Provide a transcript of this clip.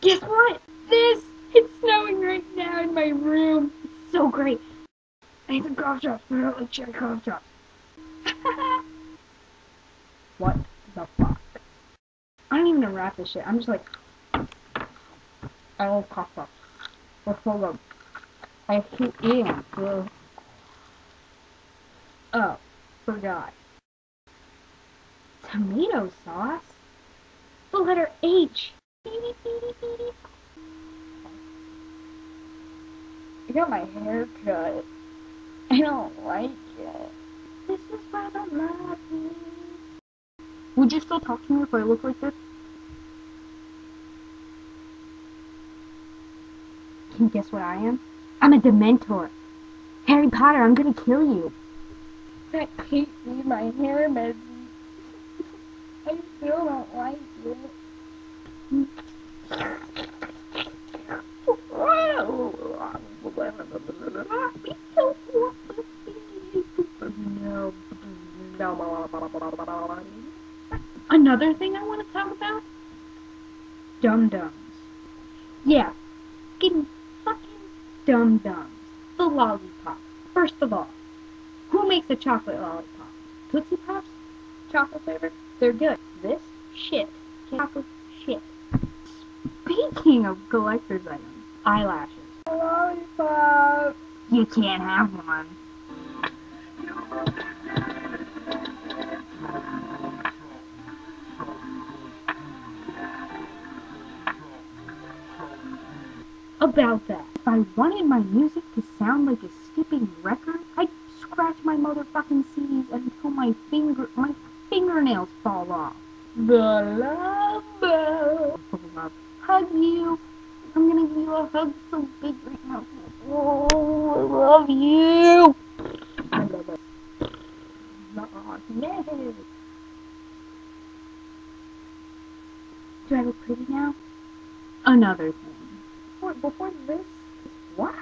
Guess what? It's snowing right now in my room. It's so great. I need some cough drops. I don't like cherry cough drops. What the fuck? I don't even unwrap this shit. I'm just like, I love cough drops. They're so good. I hate eating them. Oh, forgot. Tomato sauce? The letter H. I got my hair cut. I don't like it. This is where the love is. Would you still talk to me if I look like this? Can you guess what I am? I'm a Dementor. Harry Potter, I'm gonna kill you. I hate leave my hair messy. I still don't like it. Another thing I want to talk about? Dum-dums. Yeah, fucking dum-dums. The lollipop. First of all, who makes a chocolate lollipop? Tootsie Pops? Chocolate flavored? They're good. This? Shit. Chocolate shit. Speaking of collector's items, eyelashes. Lollipop. You can't have one. About that, if I wanted my music to sound like a skipping record, I'd scratch my motherfucking CDs until my fingernails fall off. The love bell. Hug you. I'm gonna give you a hug so big right now. Oh, I love you. I love it. No. Do I look pretty now? Another thing. Before this, what?